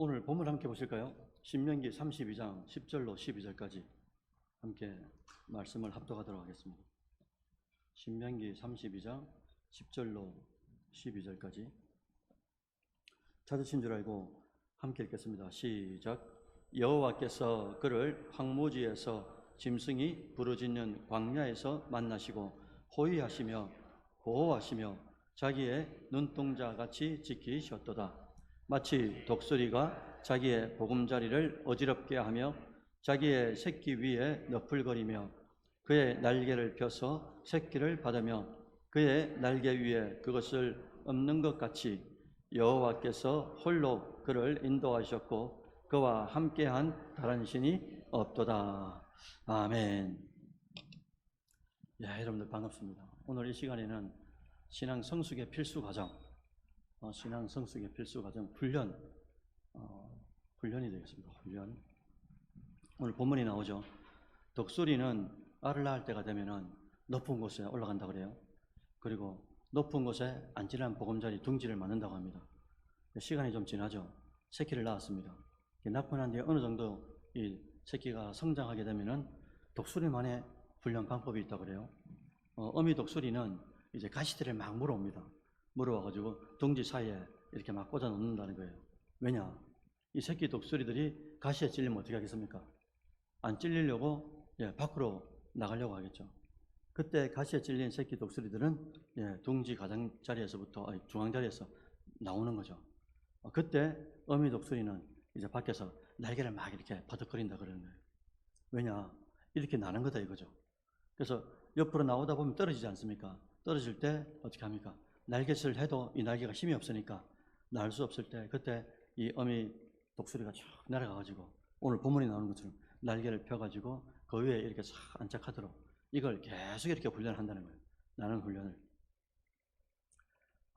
오늘 본문 함께 보실까요? 신명기 32장 10절로 12절까지 함께 말씀을 합독하도록 하겠습니다. 신명기 32장 10절로 12절까지 찾으신 줄 알고 함께 읽겠습니다. 시작. 여호와께서 그를 황무지에서 짐승이 부르짖는 광야에서 만나시고 호위하시며 보호하시며 자기의 눈동자같이 지키셨도다. 마치 독수리가 자기의 보금자리를 어지럽게 하며 자기의 새끼 위에 너풀거리며 그의 날개를 펴서 새끼를 받으며 그의 날개 위에 그것을 엎는 것 같이 여호와께서 홀로 그를 인도하셨고 그와 함께한 다른 신이 없도다. 아멘. 여러분들 반갑습니다. 오늘 이 시간에는 신앙 성숙의 필수 과정, 신앙 성숙의 필수 과정 훈련이 되겠습니다. 훈련. 오늘 본문이 나오죠. 독수리는 알을 낳을 때가 되면은 높은 곳에 올라간다 그래요. 그리고 높은 곳에 안전한 보금자리 둥지를 만든다고 합니다. 시간이 좀 지나죠. 새끼를 낳았습니다. 낳고 난 뒤에 어느 정도 이 새끼가 성장하게 되면은 독수리만의 훈련 방법이 있다고 그래요. 어미 독수리는 이제 가시들을 막 물어옵니다. 물어와가지고 둥지 사이에 이렇게 막 꽂아 놓는다는 거예요. 왜냐? 이 새끼 독수리들이 가시에 찔리면 어떻게 하겠습니까? 안 찔리려고 밖으로 나가려고 하겠죠. 그때 가시에 찔린 새끼 독수리들은 둥지 가장자리에서부터 중앙자리에서 나오는 거죠. 그때 어미 독수리는 이제 밖에서 날개를 막 이렇게 버덕거린다 그러는 거예요. 왜냐? 이렇게 나는 거다 이거죠. 그래서 옆으로 나오다 보면 떨어지지 않습니까? 떨어질 때 어떻게 합니까? 날갯을 해도 이 날개가 힘이 없으니까 날 수 없을 때 그때 이 어미 독수리가 쭉 날아가가지고 오늘 본문에 나오는 것처럼 날개를 펴가지고 그 위에 이렇게 싹 안착하도록 이걸 계속 이렇게 훈련한다는 거예요. 나는 훈련을.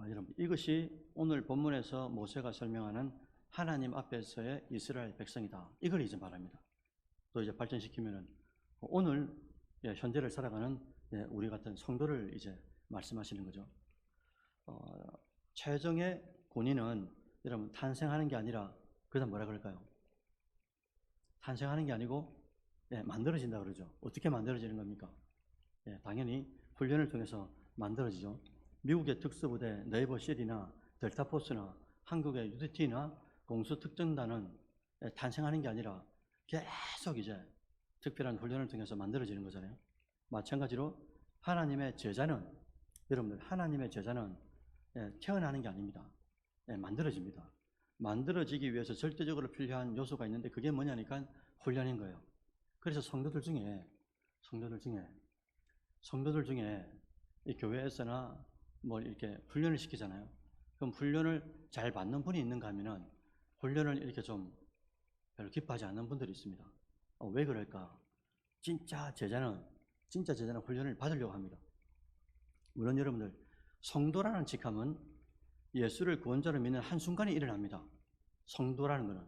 여러분, 이것이 오늘 본문에서 모세가 설명하는 하나님 앞에서의 이스라엘 백성이다. 이걸 이제 말합니다. 또 이제 발전시키면은 오늘 현재를 살아가는 우리 같은 성도를 이제 말씀하시는 거죠. 최종의 권위는 여러분 탄생하는 게 아니라 그다음 뭐라 그럴까요? 탄생하는 게 아니고 만들어진다 그러죠. 어떻게 만들어지는 겁니까? 당연히 훈련을 통해서 만들어지죠. 미국의 특수부대 네이버 실이나 델타포스나 한국의 UDT나 공수특전단은 탄생하는 게 아니라 계속 이제 특별한 훈련을 통해서 만들어지는 거잖아요. 마찬가지로 하나님의 제자는 여러분들 하나님의 제자는 태어나는 게 아닙니다. 만들어집니다. 만들어지기 위해서 절대적으로 필요한 요소가 있는데 그게 뭐냐니까 훈련인 거예요. 그래서 성도들 중에 이 교회에서나 뭐 이렇게 훈련을 시키잖아요. 그럼 훈련을 잘 받는 분이 있는가 하면은 훈련을 이렇게 좀 별로 기뻐하지 않는 분들이 있습니다. 왜 그럴까? 진짜 제자는 훈련을 받으려고 합니다. 물론 여러분들 성도라는 직함은 예수를 구원자로 믿는 한순간에 일어납니다. 성도라는 것은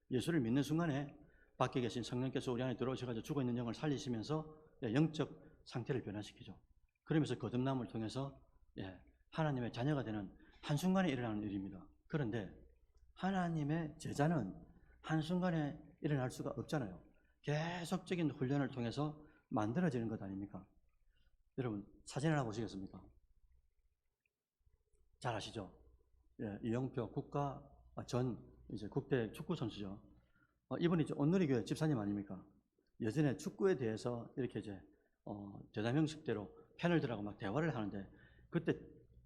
예수를 믿는 순간에 밖에 계신 성령께서 우리 안에 들어오셔가지고 죽어있는 영을 살리시면서 영적 상태를 변화시키죠. 그러면서 거듭남을 통해서 하나님의 자녀가 되는 한순간에 일어나는 일입니다. 그런데 하나님의 제자는 한순간에 일어날 수가 없잖아요. 계속적인 훈련을 통해서 만들어지는 것 아닙니까? 여러분 사진 하나 보시겠습니까? 잘 아시죠? 이영표 이제 국대 축구 선수죠. 이분이 온누리교회 집사님 아닙니까? 예전에 축구에 대해서 이렇게 이제 대담 형식대로 패널들하고 막 대화를 하는데 그때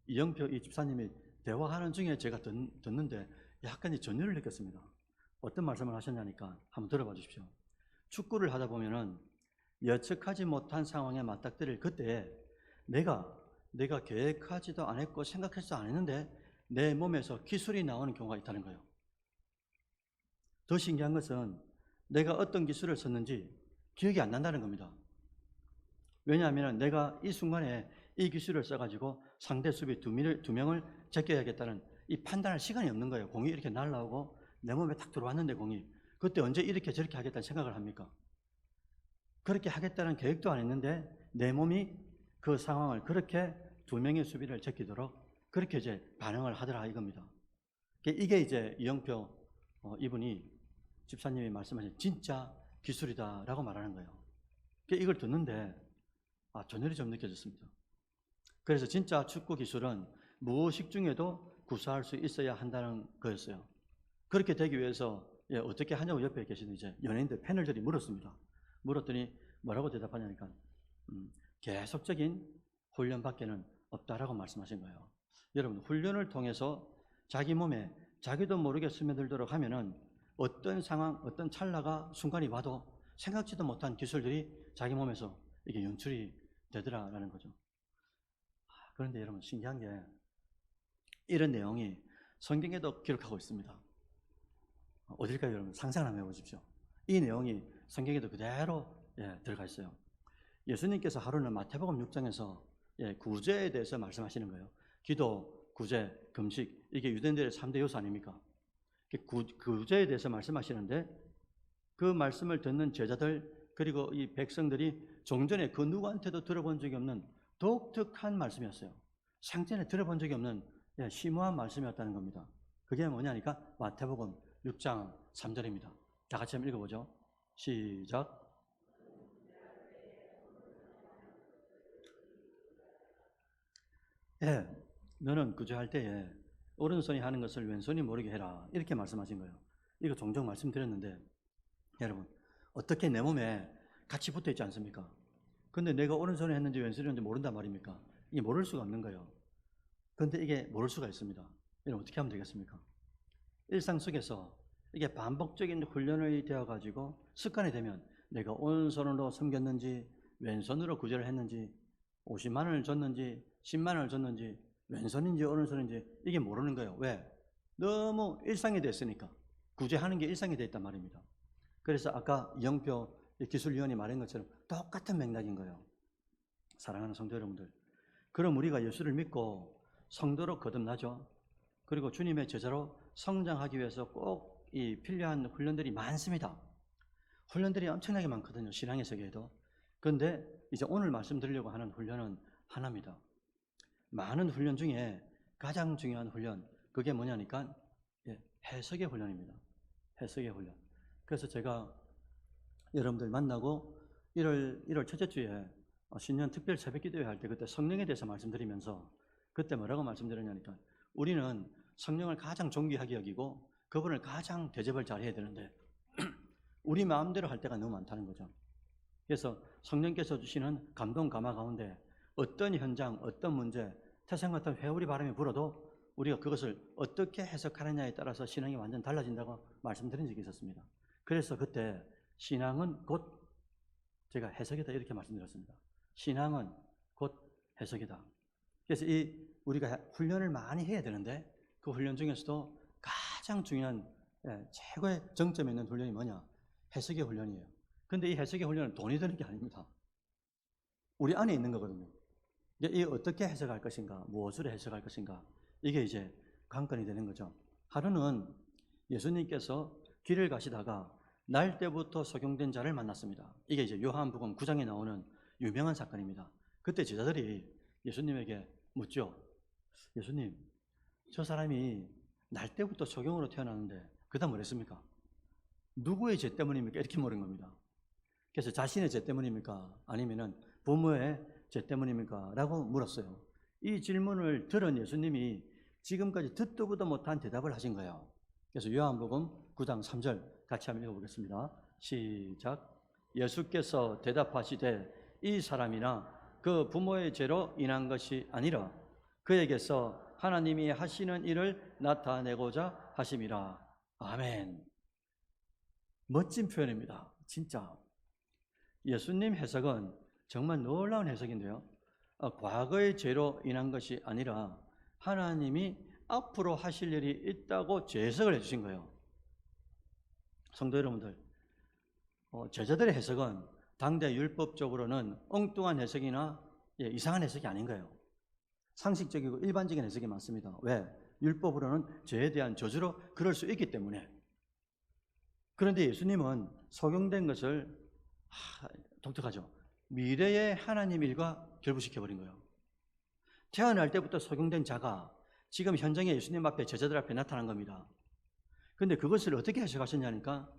이영표 이 집사님이 대화하는 중에 제가 듣는데 약간 전율을 느꼈습니다. 어떤 말씀을 하셨냐니까 한번 들어봐 주십시오. 축구를 하다 보면은 예측하지 못한 상황에 맞닥뜨릴 그때 내가 계획하지도 않았고 생각하지도 않았는데 내 몸에서 기술이 나오는 경우가 있다는 거예요. 더 신기한 것은 내가 어떤 기술을 썼는지 기억이 안 난다는 겁니다. 왜냐하면 내가 이 순간에 이 기술을 써가지고 상대 수비 두 명을 제껴야겠다는 이 판단할 시간이 없는 거예요. 공이 이렇게 날아오고 내 몸에 딱 들어왔는데 공이 그때 언제 이렇게 저렇게 하겠다는 생각을 합니까? 그렇게 하겠다는 계획도 안 했는데 내 몸이 그 상황을 그렇게 두 명의 수비를 제끼도록 그렇게 이제 반응을 하더라 이겁니다. 이게 이제 이영표 이분이 집사님이 말씀하신 진짜 기술이다라고 말하는 거예요. 이걸 듣는데 전율이 좀 느껴졌습니다. 그래서 진짜 축구 기술은 무의식 중에도 구사할 수 있어야 한다는 거였어요. 그렇게 되기 위해서 어떻게 하냐고 옆에 계시는 이제 연예인들 패널들이 물었습니다. 물었더니 뭐라고 대답하냐니까 계속적인 훈련밖에는 없다라고 말씀하신 거예요. 여러분, 훈련을 통해서 자기 몸에 자기도 모르게 스며들도록 하면은 어떤 상황, 어떤 찰나가 순간이 와도 생각지도 못한 기술들이 자기 몸에서 이게 연출이 되더라라는 거죠. 그런데 여러분, 신기한 게 이런 내용이 성경에도 기록하고 있습니다. 어딜까요, 여러분? 상상을 한번 해보십시오. 이 내용이 성경에도 그대로 들어가 있어요. 예수님께서 하루는 마태복음 6장에서 구제에 대해서 말씀하시는 거예요. 기도, 구제, 금식, 이게 유대인들의 3대 요소 아닙니까? 구제에 대해서 말씀하시는데 그 말씀을 듣는 제자들 그리고 이 백성들이 종전에 그 누구한테도 들어본 적이 없는 독특한 말씀이었어요. 생전에 들어본 적이 없는 심오한 말씀이었다는 겁니다. 그게 뭐냐니까 마태복음 6장 3절입니다. 다 같이 한번 읽어보죠. 시작. 너는 구제할 때에 오른손이 하는 것을 왼손이 모르게 해라. 이렇게 말씀하신 거예요. 이거 종종 말씀드렸는데 여러분, 어떻게 내 몸에 같이 붙어 있지 않습니까? 근데 내가 오른손에 했는지 왼손이 했는지 모른단 말입니까? 이게 모를 수가 없는 거예요. 근데 이게 모를 수가 있습니다. 여러분, 어떻게 하면 되겠습니까? 일상 속에서 이게 반복적인 훈련이 되어가지고 습관이 되면 내가 오른손으로 섬겼는지 왼손으로 구제를 했는지 50만 원을 줬는지 10만 원을 줬는지 왼손인지 오른손인지 이게 모르는 거예요. 왜? 너무 일상이 됐으니까. 구제하는 게 일상이 됐단 말입니다. 그래서 아까 이영표 기술위원이 말한 것처럼 똑같은 맥락인 거예요. 사랑하는 성도 여러분들, 그럼 우리가 예수를 믿고 성도로 거듭나죠. 그리고 주님의 제자로 성장하기 위해서 꼭 이 필요한 훈련들이 많습니다. 훈련들이 엄청나게 많거든요. 신앙의 세계에도. 그런데 이제 오늘 말씀드리려고 하는 훈련은 하나입니다. 많은 훈련 중에 가장 중요한 훈련, 그게 뭐냐니까 해석의 훈련입니다. 해석의 훈련. 그래서 제가 여러분들 만나고 1월 첫째 주에 신년 특별 새벽 기도회 할 때 그때 성령에 대해서 말씀드리면서 그때 뭐라고 말씀드렸냐니까 우리는 성령을 가장 존귀하게 여기고 그분을 가장 대접을 잘 해야 되는데 우리 마음대로 할 때가 너무 많다는 거죠. 그래서 성령께서 주시는 감동 감화 가운데 어떤 현장, 어떤 문제, 태생 같은 회오리 바람이 불어도 우리가 그것을 어떻게 해석하느냐에 따라서 신앙이 완전 달라진다고 말씀드린 적이 있었습니다. 그래서 그때 신앙은 곧 제가 해석이다 이렇게 말씀드렸습니다. 신앙은 곧 해석이다. 그래서 우리가 훈련을 많이 해야 되는데 그 훈련 중에서도 가장 중요한 최고의 정점에 있는 훈련이 뭐냐? 해석의 훈련이에요. 근데 이 해석의 훈련은 돈이 드는 게 아닙니다. 우리 안에 있는 거거든요. 이 어떻게 해석할 것인가, 무엇으로 해석할 것인가, 이게 이제 관건이 되는 거죠. 하루는 예수님께서 길을 가시다가 날 때부터 속용된 자를 만났습니다. 이게 이제 요한복음 9장에 나오는 유명한 사건입니다. 그때 제자들이 예수님에게 묻죠. 예수님, 저 사람이 날 때부터 소경으로 태어났는데 그 다음 뭘 했습니까? 누구의 죄 때문입니까? 이렇게 물은 겁니다. 그래서 자신의 죄 때문입니까? 아니면은 부모의 죄 때문입니까? 라고 물었어요. 이 질문을 들은 예수님이 지금까지 듣도 보도 못한 대답을 하신 거예요. 그래서 요한복음 9장 3절 같이 한번 읽어보겠습니다. 시작. 예수께서 대답하시되 이 사람이나 그 부모의 죄로 인한 것이 아니라 그에게서 하나님이 하시는 일을 나타내고자 하심이라. 아멘. 멋진 표현입니다. 진짜. 예수님 해석은 정말 놀라운 해석인데요. 과거의 죄로 인한 것이 아니라 하나님이 앞으로 하실 일이 있다고 재해석을 해주신 거예요. 성도 여러분들, 제자들의 해석은 당대 율법적으로는 엉뚱한 해석이나 이상한 해석이 아닌 거예요. 상식적이고 일반적인 해석이 많습니다. 왜? 율법으로는 죄에 대한 저주로 그럴 수 있기 때문에. 그런데 예수님은 속용된 것을 독특하죠. 미래의 하나님 일과 결부시켜버린 거예요. 태어날 때부터 속용된 자가 지금 현장에 예수님 앞에 제자들 앞에 나타난 겁니다. 근데 그것을 어떻게 해석하셨냐니까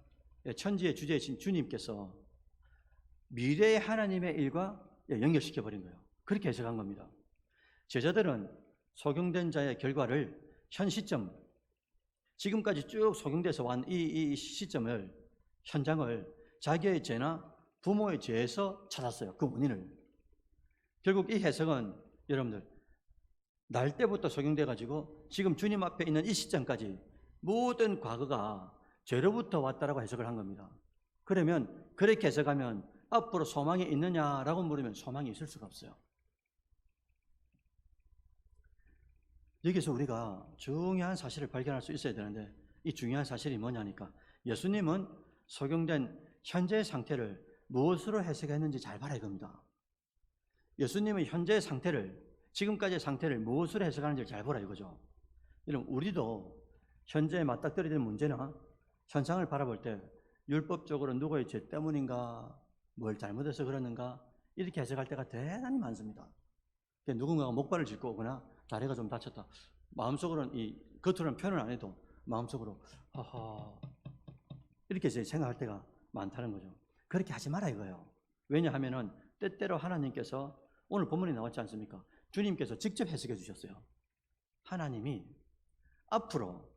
천지의 주제이신 주님께서 미래의 하나님의 일과 연결시켜 버린 거예요. 그렇게 해석한 겁니다. 제자들은 소경된 자의 결과를 현 시점, 지금까지 쭉 소경돼서 온 이 시점을, 현장을 자기의 죄나 부모의 죄에서 찾았어요. 그 원인을. 결국 이 해석은 여러분들 날 때부터 소경돼가지고 지금 주님 앞에 있는 이 시점까지 모든 과거가 죄로부터 왔다라고 해석을 한 겁니다. 그러면 그렇게 해석하면 앞으로 소망이 있느냐라고 물으면 소망이 있을 수가 없어요. 여기서 우리가 중요한 사실을 발견할 수 있어야 되는데 이 중요한 사실이 뭐냐니까 예수님은 소경된 현재의 상태를 무엇으로 해석했는지 잘 봐야 겁니다. 예수님은 현재의 상태를, 지금까지의 상태를 무엇으로 해석하는지 잘 보라 이거죠. 여러분, 우리도 현재에 맞닥뜨리는 문제나 현상을 바라볼 때 율법적으로 누구의 죄 때문인가, 뭘 잘못해서 그러는가 이렇게 해석할 때가 대단히 많습니다. 누군가가 목발을 짚고 오거나 다리가 좀 다쳤다. 마음속으로는 겉으로는 표현을 안 해도 마음속으로 하하 이렇게 생각할 때가 많다는 거죠. 그렇게 하지 마라 이거예요. 왜냐하면은 때때로 하나님께서 오늘 본문에 나왔지 않습니까? 주님께서 직접 해석해 주셨어요. 하나님이 앞으로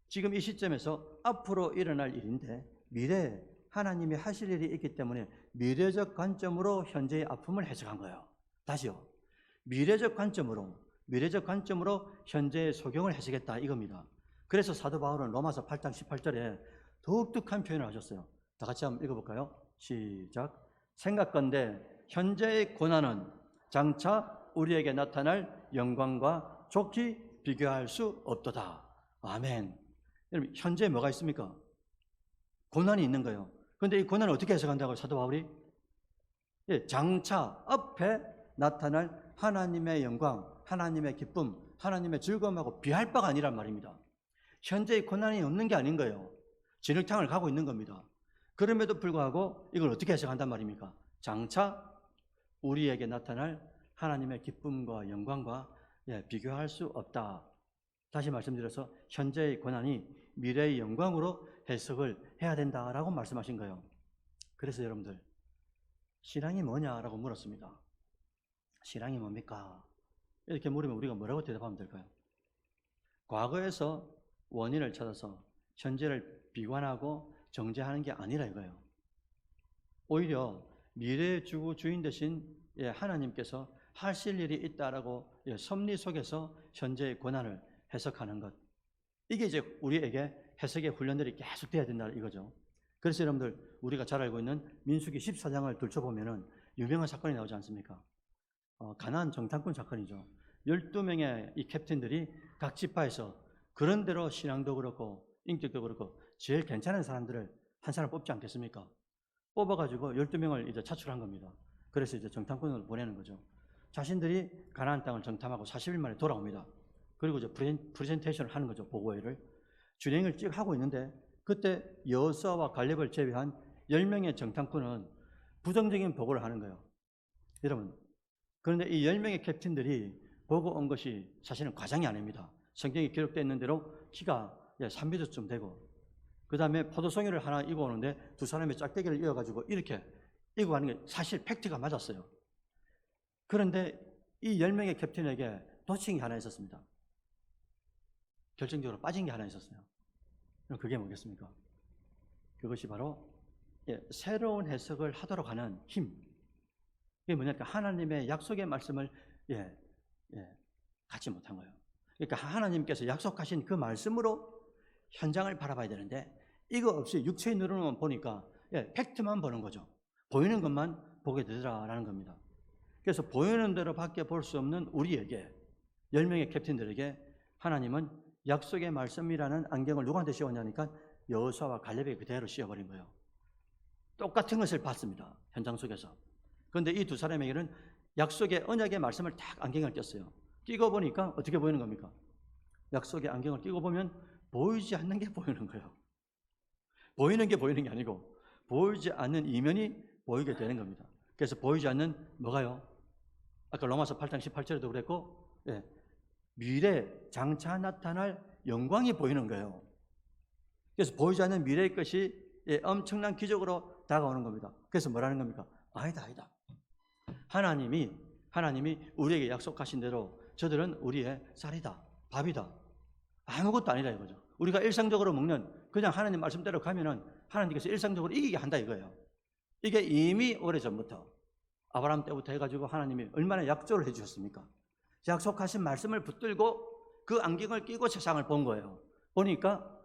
지금 이 시점에서 앞으로 일어날 일인데 미래에 하나님이 하실 일이 있기 때문에 미래적 관점으로 현재의 아픔을 해석한 거예요. 다시요. 미래적 관점으로 현재의 소경을 해석했다 이겁니다. 그래서 사도 바울은 로마서 8장 18절에 독특한 표현을 하셨어요. 다 같이 한번 읽어볼까요? 시작. 생각건대 현재의 고난은 장차 우리에게 나타날 영광과 좋게 비교할 수 없도다. 아멘. 여러분, 현재에 뭐가 있습니까? 고난이 있는 거예요. 그런데 이 고난을 어떻게 해석한다고요, 사도 바울이? 장차 앞에 나타날 하나님의 영광, 하나님의 기쁨, 하나님의 즐거움하고 비할 바가 아니란 말입니다. 현재의 고난이 없는 게 아닌 거예요. 진흙탕을 가고 있는 겁니다. 그럼에도 불구하고 이걸 어떻게 해석한단 말입니까? 장차 우리에게 나타날 하나님의 기쁨과 영광과 비교할 수 없다. 다시 말씀드려서 현재의 고난이 미래의 영광으로 해석을 해야 된다라고 말씀하신 거예요. 그래서 여러분들 신앙이 뭐냐라고 물었습니다. 신앙이 뭡니까? 이렇게 물으면 우리가 뭐라고 대답하면 될까요? 과거에서 원인을 찾아서 현재를 비관하고 정죄하는 게 아니라 이거예요. 오히려 미래의 주구 주인 되신 하나님께서 하실 일이 있다라고 섭리 속에서 현재의 고난을 해석하는 것. 이게 이제 우리에게 해석의 훈련들이 계속 돼야 된다 이거죠. 그래서 여러분들 우리가 잘 알고 있는 민수기 14장을 들춰보면은 유명한 사건이 나오지 않습니까? 가나안 정탐꾼 사건이죠. 12명의 이 캡틴들이 각 지파에서 그런대로 신앙도 그렇고 인격도 그렇고 제일 괜찮은 사람들을 한 사람 뽑지 않겠습니까? 뽑아가지고 12명을 이제 차출한 겁니다. 그래서 이제 정탐꾼을 보내는 거죠. 자신들이 가나안 땅을 정탐하고 40일 만에 돌아옵니다. 그리고 이제 프레젠테이션을 하는 거죠. 보고회를. 준행을 쭉 하고 있는데 그때 여호수아와 갈렙을 제외한 10명의 정탐꾼은 부정적인 보고를 하는 거예요. 여러분, 그런데 이 10명의 캡틴들이 보고 온 것이 사실은 과장이 아닙니다. 성경에 기록되어 있는 대로 키가 3m쯤 되고 그 다음에 포도송이를 하나 이고 오는데 두 사람의 짝대기를 이어가지고 이렇게 이고 가는 게 사실 팩트가 맞았어요. 그런데 이 10명의 캡틴에게 도칭이 하나 있었습니다. 결정적으로 빠진 게 하나 있었어요. 그럼 그게 뭐겠습니까? 그것이 바로 새로운 해석을 하도록 하는 힘. 그게 뭐냐니까 하나님의 약속의 말씀을 갖지 못한 거예요. 그러니까 하나님께서 약속하신 그 말씀으로 현장을 바라봐야 되는데 이거 없이 육체의 눈으로만 보니까 팩트만 보는 거죠. 보이는 것만 보게 되더라라는 겁니다. 그래서 보이는 대로밖에 볼 수 없는 우리에게 10명의 캡틴들에게 하나님은 약속의 말씀이라는 안경을 누구한테 씌웠냐니까 여호수아와 갈렙에게 그대로 씌워버린 거예요. 똑같은 것을 봤습니다. 현장 속에서. 그런데 이 두 사람에게는 약속의 언약의 말씀을 딱 안경을 꼈어요. 끼고 보니까 어떻게 보이는 겁니까? 약속의 안경을 끼고 보면 보이지 않는 게 보이는 거예요. 보이는 게 보이는 게 아니고 보이지 않는 이면이 보이게 되는 겁니다. 그래서 보이지 않는 뭐가요? 아까 로마서 8장 18절에도 그랬고 미래 장차 나타날 영광이 보이는 거예요. 그래서 보이지 않는 미래의 것이 엄청난 기적으로 다가오는 겁니다. 그래서 뭐라는 겁니까? 아니다, 아니다. 하나님이 우리에게 약속하신 대로 저들은 우리의 쌀이다, 밥이다. 아무것도 아니다 이거죠. 우리가 일상적으로 먹는 그냥 하나님 말씀대로 가면은 하나님께서 일상적으로 이기게 한다 이거예요. 이게 이미 오래전부터 아브라함 때부터 해가지고 하나님이 얼마나 약조를 해주셨습니까? 약속하신 말씀을 붙들고 그 안경을 끼고 세상을 본 거예요. 보니까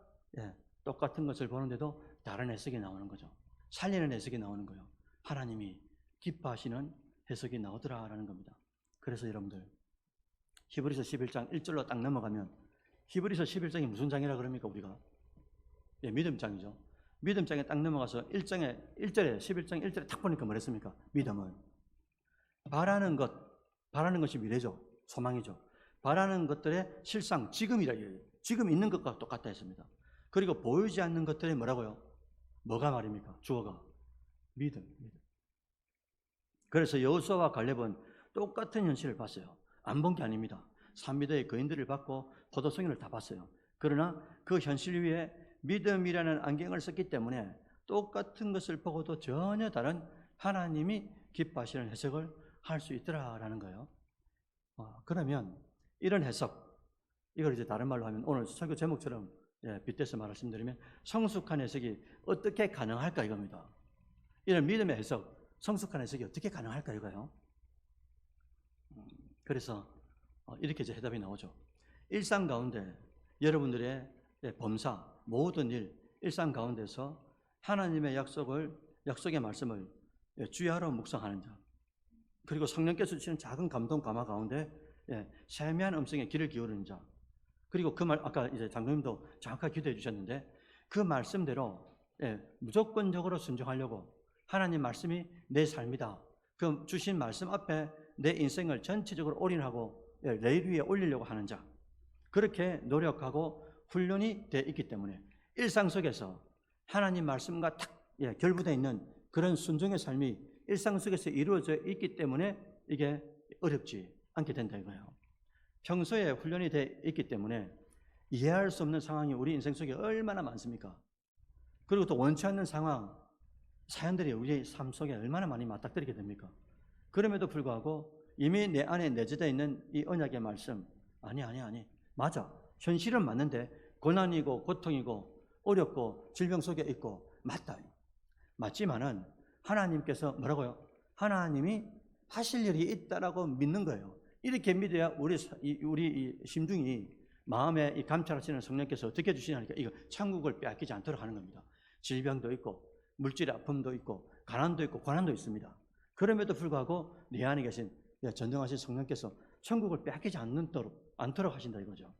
똑같은 것을 보는데도 다른 해석이 나오는 거죠. 살리는 해석이 나오는 거예요. 하나님이 기뻐하시는 해석이 나오더라라는 겁니다. 그래서 여러분들 히브리서 11장 1절로 딱 넘어가면 히브리서 11장이 무슨 장이라 그럽니까 우리가? 믿음장이죠. 믿음장에 딱 넘어가서 1절에 11장 1절에 딱 보니까 뭐랬습니까? 믿음은 바라는 것이 미래죠. 소망이죠. 바라는 것들의 실상, 지금이라 이래요. 지금 있는 것과 똑같다 했습니다. 그리고 보이지 않는 것들이 뭐라고요? 뭐가 말입니까? 주어가 믿음. 그래서 여호수아와 갈렙은 똑같은 현실을 봤어요. 안 본 게 아닙니다. 산미더의 거인들을 봤고 포도송이를 다 봤어요. 그러나 그 현실 위에 믿음이라는 안경을 썼기 때문에 똑같은 것을 보고도 전혀 다른 하나님이 기뻐하시는 해석을 할 수 있더라라는 거예요. 그러면 이런 해석, 이걸 이제 다른 말로 하면 오늘 설교 제목처럼 빗대서 말씀드리면 성숙한 해석이 어떻게 가능할까 이겁니다. 이런 믿음의 해석, 성숙한 해석이 어떻게 가능할까 이거예요. 그래서 이렇게 이제 해답이 나오죠. 일상 가운데 여러분들의 범사, 모든 일, 일상 가운데서 하나님의 약속의 말씀을 주야로 묵상하는 자, 그리고 성령께서 주시는 작은 감동 감화 가운데 세미한 음성에 귀를 기울이는 자, 그리고 그 말 아까 이제 장로님도 정확하게 기도해 주셨는데 그 말씀대로 무조건적으로 순종하려고 하나님 말씀이 내 삶이다. 그 주신 말씀 앞에 내 인생을 전체적으로 올인하고 레일 위에 올리려고 하는 자, 그렇게 노력하고 훈련이 되어 있기 때문에 일상 속에서 하나님 말씀과 탁 결부되어 있는 그런 순종의 삶이 일상 속에서 이루어져 있기 때문에 이게 어렵지 않게 된다 이거예요. 평소에 훈련이 되어 있기 때문에 이해할 수 없는 상황이 우리 인생 속에 얼마나 많습니까? 그리고 또 원치 않는 상황, 사연들이 우리 삶 속에 얼마나 많이 맞닥뜨리게 됩니까? 그럼에도 불구하고 이미 내 안에 내재되어 있는 이 언약의 말씀, 아니 맞아, 현실은 맞는데 고난이고 고통이고 어렵고 질병 속에 있고 맞다, 맞지만은 하나님께서 뭐라고요? 하나님이 하실 일이 있다라고 믿는 거예요. 이렇게 믿어야 우리 심중이 마음에 이 감찰하시는 성령께서 어떻게 주시냐니까 이거 천국을 빼앗기지 않도록 하는 겁니다. 질병도 있고 물질의 아픔도 있고 가난도 있고 고난도 있습니다. 그럼에도 불구하고 내 안에 계신 전능하신 성령께서 천국을 빼앗기지 않도록 하신다 이거죠.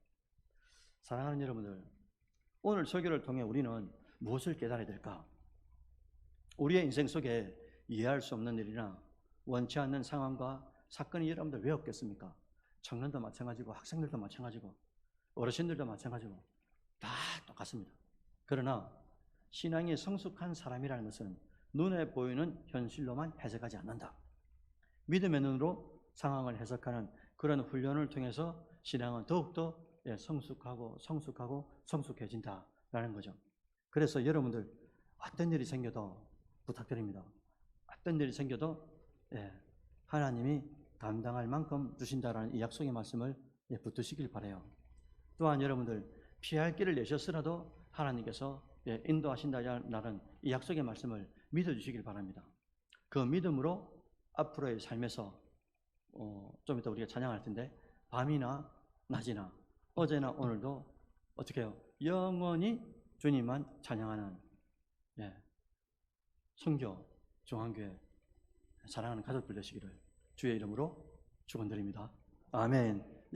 사랑하는 여러분들, 오늘 설교를 통해 우리는 무엇을 깨달아야 될까? 우리의 인생 속에 이해할 수 없는 일이나 원치 않는 상황과 사건이 여러분들 왜 없겠습니까? 청년도 마찬가지고 학생들도 마찬가지고 어르신들도 마찬가지고 다 똑같습니다. 그러나 신앙이 성숙한 사람이라는 것은 눈에 보이는 현실로만 해석하지 않는다. 믿음의 눈으로 상황을 해석하는 그런 훈련을 통해서 신앙은 더욱더 성숙해진다라는 거죠. 그래서 여러분들 어떤 일이 생겨도 부탁드립니다. 어떤 일이 생겨도 하나님이 감당할 만큼 주신다라는 이 약속의 말씀을 붙드시길 바라요. 또한 여러분들 피할 길을 내셨으라도 하나님께서 인도하신다라는 이 약속의 말씀을 믿어주시길 바랍니다. 그 믿음으로 앞으로의 삶에서 좀 이따 우리가 찬양할 텐데 밤이나 낮이나 어제나 오늘도 어떻게 해요? 영원히 주님만 찬양하는 선교 중앙교회 사랑하는 가족들 되시기를 주의 이름으로 축원드립니다. 아멘.